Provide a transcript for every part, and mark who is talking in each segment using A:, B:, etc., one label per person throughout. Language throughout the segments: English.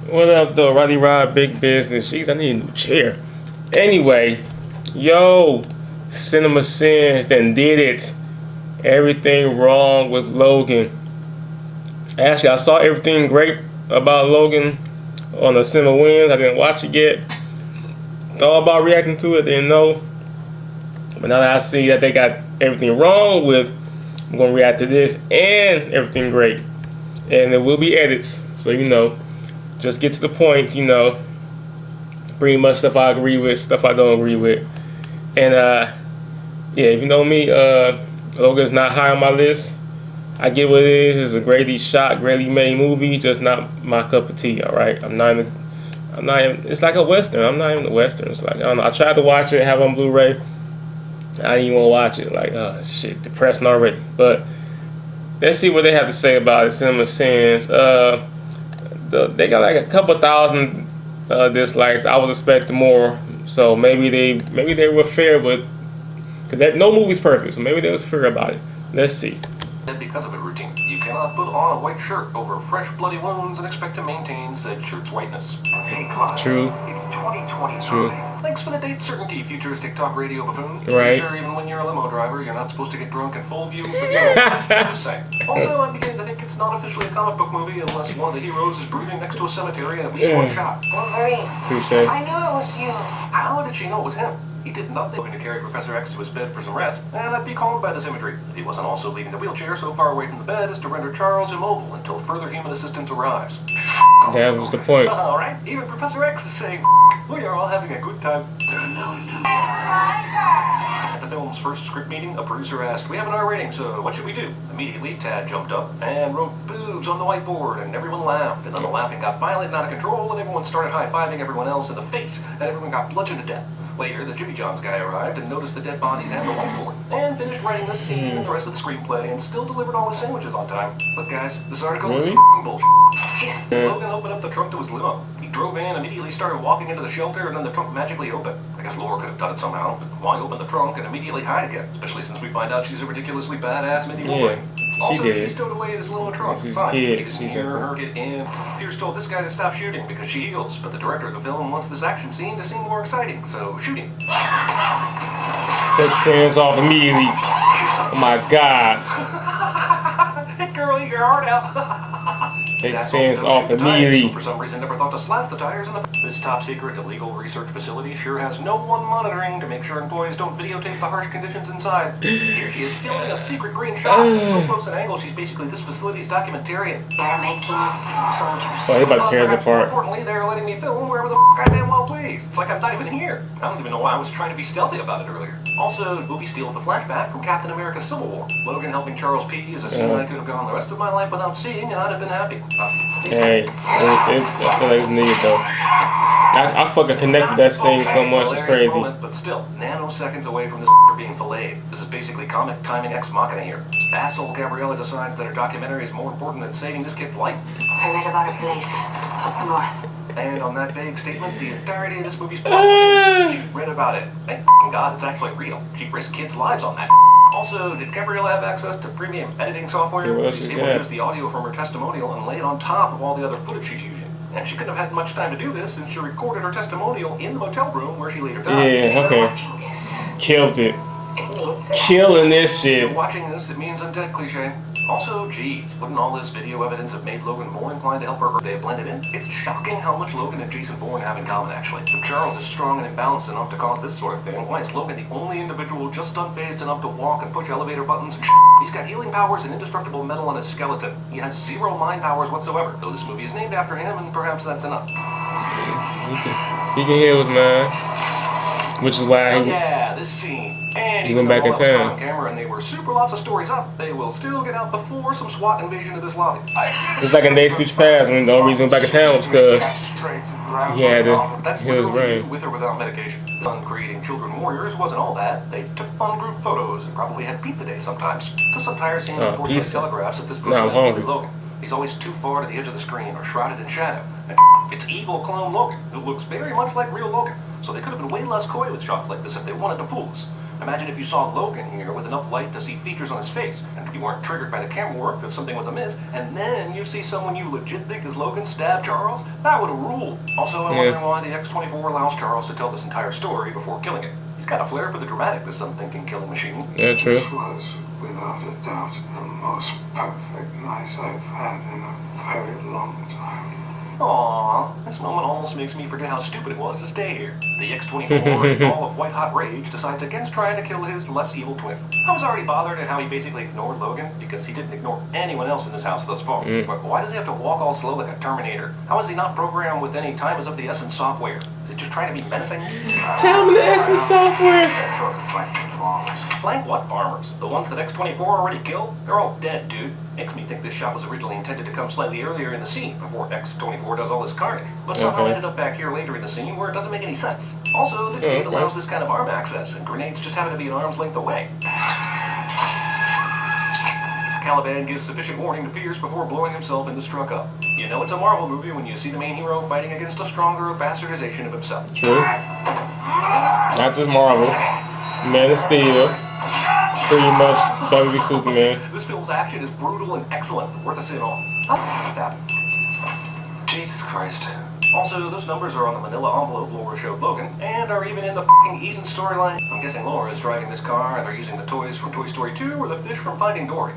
A: What up, though? Roddy Rod, big business. Jeez, I need a new chair. Anyway, yo, Cinemasins then did it. Everything wrong with Logan. Actually, I saw everything great about Logan on the Cinemasins. I didn't watch it yet. Thought about reacting to it, didn't know. But now that I see that they got everything wrong with, I'm gonna react to this and everything great. And there will be edits, so just get to the point, pretty much stuff I agree with, stuff I don't agree with. And yeah, if you know me, Logan's not high on my list. I get what it is. It's a greatly shot, greatly made movie, just not my cup of tea, alright? It's like a Western. I'm not even a Western. It's like, I don't know, I tried to watch it, have it on Blu-ray. I didn't even want to watch it. Like, oh shit, depressing already. But let's see what they have to say about it. Cinemasins. They got like a couple thousand dislikes. I was expecting more. So maybe they were fair, but because no movie's perfect, so maybe they was fair about it. Let's see.
B: Because of a routine, you cannot put on a white shirt over fresh bloody wounds and expect to maintain said shirt's whiteness. Hey, Clyde.
A: True.
B: It's 2020.
A: True.
B: Thanks for the date certainty, futuristic talk radio buffoon.
A: Right.
B: Sure, even when you're a limo driver, you're not supposed to get drunk in full view. Just saying. Also, I'm beginning to think it's not officially a comic book movie unless one of the heroes is brooding next to a cemetery in at least one shot.
C: Wolverine.
A: Appreciate.
C: I knew it was you.
B: How did she know it was him? He did nothing to carry Professor X to his bed for some rest, and I'd be calmed by this imagery if he wasn't also leaving the wheelchair so far away from the bed as to render Charles immobile until further human assistance arrives.
A: That was the point.
B: Alright, even Professor X is saying, we are all having a good time. At the film's first script meeting, a producer asked, we have an R rating, so what should we do? Immediately, Tad jumped up and wrote boobs on the whiteboard, and everyone laughed, and then the laughing got violent and out of control, and everyone started high-fiving everyone else in the face, and everyone got bludgeoned to death. Later, the Jimmy John's guy arrived and noticed the dead bodies and the whiteboard, and finished writing the scene and the rest of the screenplay, and still delivered all the sandwiches on time. Look, guys, this article is f***ing bullshit. Logan opened up the trunk to his limo. He drove in, immediately started walking into the shelter, and then the trunk magically opened. I guess Laura could have done it somehow, but why open the trunk and immediately hide again? Especially since we find out she's a ridiculously badass Mindy Wolverine. Also, she stowed away in his little trunk. Fine, he didn't hear her get in. Pierce told this guy to stop shooting because she heals, but the director of the film wants this action scene to seem more exciting, so shoot him.
A: Take hands off immediately. Oh my God.
B: Hey girl, eat your heart out.
A: Take hands off immediately.
B: For some reason, never thought to slash the tires in the... This top-secret illegal research facility sure has no one monitoring to make sure employees don't videotape the harsh conditions inside. Here she is filming a secret green shot. So close an angle, she's basically this facility's documentarian.
C: They're making soldiers.
A: Oh, he about to tear us apart.
B: Importantly, they're letting me film wherever the f*** I damn well please. It's like I'm not even here. I don't even know why I was trying to be stealthy about it earlier. Also, the movie steals the flashback from Captain America Civil War. Logan helping Charles P. is a scene I could have gone the rest of my life without seeing, and I'd have been happy.
A: Hey, I feel like it's needed though. I fucking connect with that scene so much, it's crazy.
B: Moment, but still, nanoseconds away from this being filleted. This is basically comic timing ex machina here. Asshole Gabriella decides that her documentary is more important than saving this kid's life.
C: I read about a place up north.
B: And on that vague statement, the entirety of this movie's plot. She read about it. Thank God it's actually real. She risked kids' lives on that. Also, did Gabriella have access to premium editing software? She's able to use the audio from her testimonial and lay it on top of all the other footage she's using. And she couldn't have had much time to do this since she recorded her testimonial in the motel room where she later died.
A: Yeah, okay. Killed it. Killing this shit.
B: If you're watching this, it means undead cliche. Also, geez, wouldn't all this video evidence have made Logan more inclined to help her they have blended in? It's shocking how much Logan and Jason Bourne have in common, actually. If Charles is strong and imbalanced enough to cause this sort of thing, why is Logan the only individual just unfazed enough to walk and push elevator buttons and He's got healing powers and indestructible metal on his skeleton. He has zero mind powers whatsoever, though this movie is named after him, and perhaps that's enough.
A: He can heal his mind. Which is why
B: this scene. And
A: he went back in town.
B: On camera and they were super lots of stories up. They will still get out before some SWAT invasion of this lobby.
A: It's like in Days of Future Past when the only reason he went back in town was because he had to heal his brain.
B: With or without medication. Fun creating children warriors wasn't all that. They took fun group photos and probably had pizza day sometimes. To some tire scene unfortunately telegraphs that this person is Logan. He's always too far to the edge of the screen or shrouded in shadow. And it's evil clone Logan, who looks very much like real Logan. So they could have been way less coy with shots like this if they wanted to fool us. Imagine if you saw Logan here with enough light to see features on his face, and you weren't triggered by the camera work that something was amiss, and then you see someone you legit think is Logan stab Charles? That would have ruled. Also, I'm wondering why the X-24 allows Charles to tell this entire story before killing it. He's got a flair for the dramatic, this unthinking killing machine.
A: Yeah, true.
D: This was, without a doubt, the most perfect night I've had in a very long time.
B: Aww, this moment almost makes me forget how stupid it was to stay here. The X-24, in all of white-hot rage, decides against trying to kill his less evil twin. I was already bothered at how he basically ignored Logan, because he didn't ignore anyone else in this house thus far. But why does he have to walk all slow like a Terminator? How is he not programmed with any time is of the essence software? Is it just trying to be menacing?
A: Time of the essence software.
D: That truck and flanking farmers.
B: Flank what farmers? The ones that X-24 already killed? They're all dead, dude. Makes me think this shot was originally intended to come slightly earlier in the scene, before X-24 does all this carnage. But somehow ended up back here later in the scene where it doesn't make any sense. Also, this gate allows this kind of arm access, and grenades just happen to be an arm's length away. Caliban gives sufficient warning to Pierce before blowing himself in this truck up. You know it's a Marvel movie when you see the main hero fighting against a stronger bastardization of himself.
A: True. Not just Marvel. Man of Steel. Pretty much Batman v Superman.
B: This film's action is brutal and excellent, worth a sit on. That. Jesus Christ. Also, those numbers are on the manila envelope Laura showed Logan, and are even in the f***ing Eden storyline. I'm guessing Laura is driving this car, and they're using the toys from Toy Story 2 or the fish from Finding Dory.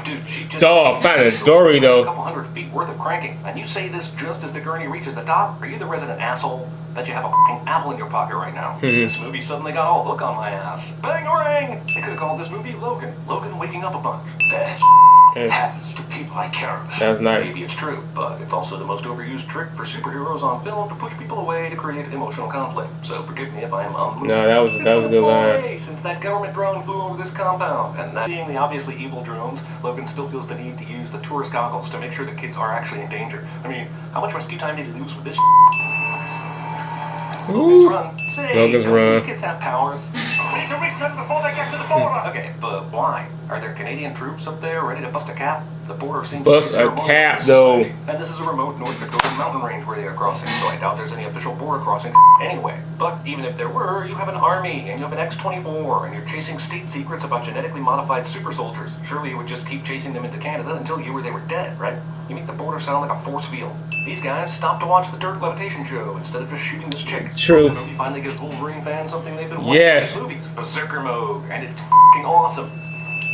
B: Dude, she just...
A: Finding Dory, though.
B: A couple 100 feet worth of cranking, and you say this just as the gurney reaches the top? Are you the resident asshole? Bet you have a f***ing apple in your pocket right now. This movie suddenly got all hook on my ass. Bang-a-rang! They could have called this movie Logan. Logan waking up a bunch. That happens to people I care about.
A: That's nice.
B: Maybe it's true, but it's also the most overused trick for superheroes on film to push people away to create emotional conflict. So forgive me if I am
A: No, that was a good line.
B: Since that government drone flew over this compound, and that seeing the obviously evil drones, Logan still feels the need to use the tourist goggles to make sure the kids are actually in danger. I mean, how much rescue time did he lose with this? Logan's run. Say,
A: Logan's run.
B: These kids have powers. We need to reach them before they get to the border. Okay, but why? Are there Canadian troops up there ready to bust a cap? The border seems
A: bust
B: to be
A: a cap, though.
B: And this is a remote North Dakota mountain range where they are crossing, so I doubt there's any official border crossing anyway. But even if there were, you have an army, and you have an X-24, and you're chasing state secrets about genetically modified super soldiers. Surely you would just keep chasing them into Canada until you or they were dead, right? You make the border sound like a force field. These guys stopped to watch the Dirt Levitation show instead of just shooting this chick.
A: True.
B: He finally gives Wolverine fans something they've been wanting
A: Yes.
B: in movies. Berserker mode, and it's f***ing awesome.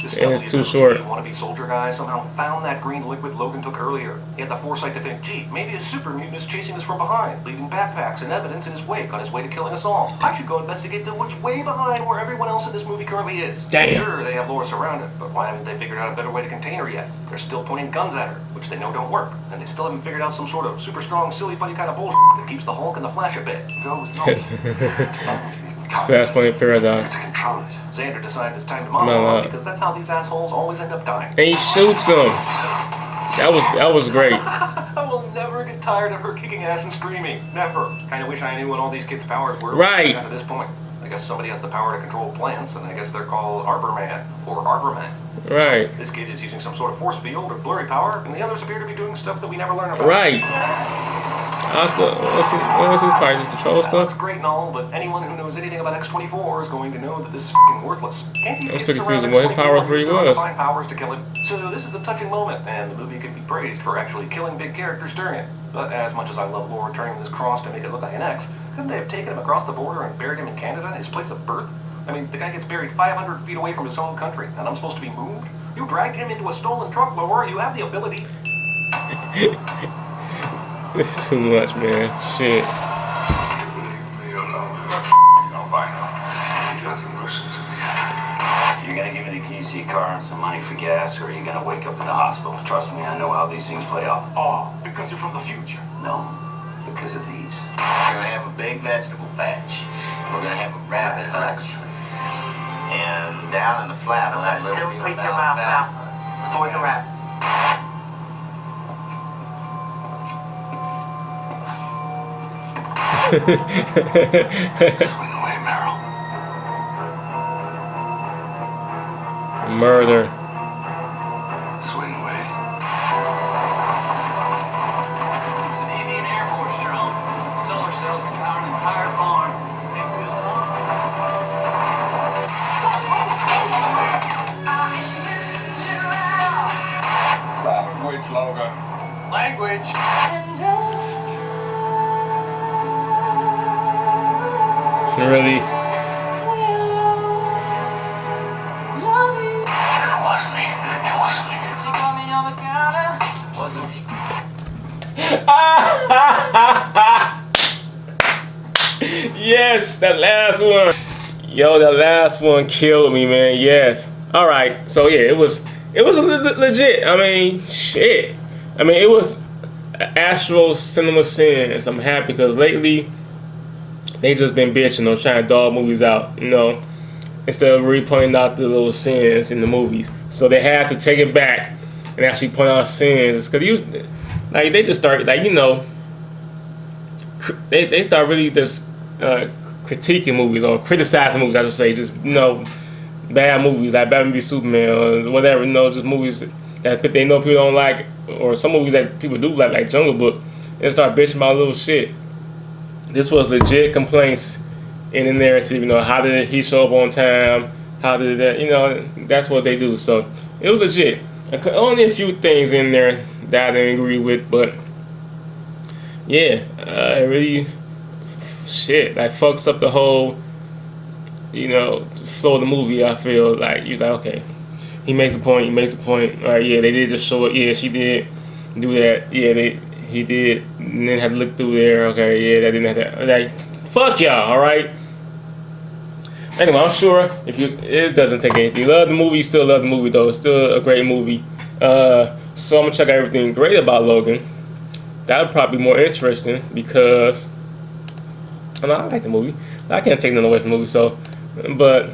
B: This
A: And it's too short.
B: wannabe soldier guy somehow found that green liquid Logan took earlier. He had the foresight to think, gee, maybe a super mutant is chasing us from behind, leaving backpacks and evidence in his wake on his way to killing us all. I should go investigate what's way behind where everyone else in this movie currently is.
A: Damn.
B: Sure, they have Laura surrounded, but why haven't they figured out a better way to contain her yet? They're still pointing guns at her, which they know don't work, and they still haven't figured out some sort of super strong, silly putty kind of bullshit that keeps the Hulk and the Flash at bay.
D: Those not
A: Fast Money Paradox.
D: to control it.
B: Xander decides it's time to monologue because that's how these assholes always end up dying.
A: And he shoots him. That was great.
B: I will never get tired of her kicking ass and screaming. Never. Kind of wish I knew what all these kids' powers were.
A: Right.
B: At this point, I guess somebody has the power to control plants, and I guess they're called Arborman or Arborman.
A: Right.
B: So this kid is using some sort of force field or blurry power, and the others appear to be doing stuff that we never learn about.
A: Right. What's his part? Just control
B: That's
A: stuff?
B: great and all, but anyone who knows anything about X-24 is going to know that this is f***ing worthless. Can't these
A: I'm
B: kids
A: so confused
B: surround
A: what his
B: X-24
A: powers really
B: use their
A: was.
B: undefined powers to kill him? So this is a touching moment, and the movie can be praised for actually killing big characters during it. But as much as I love Laura turning this cross to make it look like an X, couldn't they have taken him across the border and buried him in Canada, his place of birth? I mean, the guy gets buried 500 feet away from his own country, and I'm supposed to be moved? You dragged him into a stolen truck, Laura. You have the ability.
A: This is too much, man. Shit.
D: Leave me alone. By now. He doesn't listen to me.
E: You're gonna give me the keys to your car and some money for gas, or are you gonna wake up in the hospital? Trust me, I know how these things play out.
D: Oh, because you're from the future.
E: No, because of these. We're gonna have a big vegetable patch. We're gonna have a rabbit hutch. And down in the flat, we'll have a little bit about
F: for the rabbit.
D: Swing away, Meryl.
A: Murder.
D: Swing away.
F: It's an Indian Air Force drone. Solar cells can power an entire farm. Take wheels on. Logan. Language.
A: Really?
E: It wasn't me. It wasn't me. Wasn't me.
A: Yes, that last one. Yo, that last one killed me, man. Yes. All right. So yeah, it was legit. I mean, shit. I mean, it was actual Cinemasins. I'm happy because lately they just been bitching on trying to dog movies out, you know, instead of really pointing out the little sins in the movies. So they had to take it back and actually point out sins because like they just started, like, you know, they start really just critiquing movies or criticizing movies, I should say, just, you know, bad movies like Batman v Superman or whatever, you know, just movies that they know people don't like, or some movies that people do like Jungle Book, and start bitching about little shit. This was legit complaints in the narrative, you know, how did he show up on time, how did that, you know, that's what they do. So it was legit. Only a few things in there that I didn't agree with, but yeah, it really, shit, like fucks up the whole, you know, flow of the movie. I feel like you're like, okay, he makes a point, all right, yeah, they did just show it, yeah, she did do that, yeah, he did, and then had to look through there, okay, yeah, that didn't have to, like, fuck y'all, alright? Anyway, I'm sure it doesn't take anything. You love the movie, you still love the movie though, it's still a great movie. So I'm gonna check out everything great about Logan. That would probably be more interesting because, I know, I like the movie. I can't take nothing away from the movie, so, but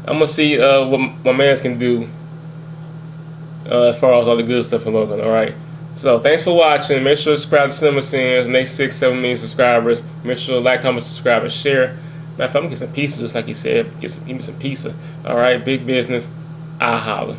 A: I'm gonna see what my mans can do as far as all the good stuff in Logan, alright? So thanks for watching. Make sure to subscribe to Cinemasins, and they 6-7 million subscribers. Make sure to like, comment, subscribe, and share. Matter of fact, I'm gonna get some pizza just like he said. Give me some pizza. Alright, big business. I holla.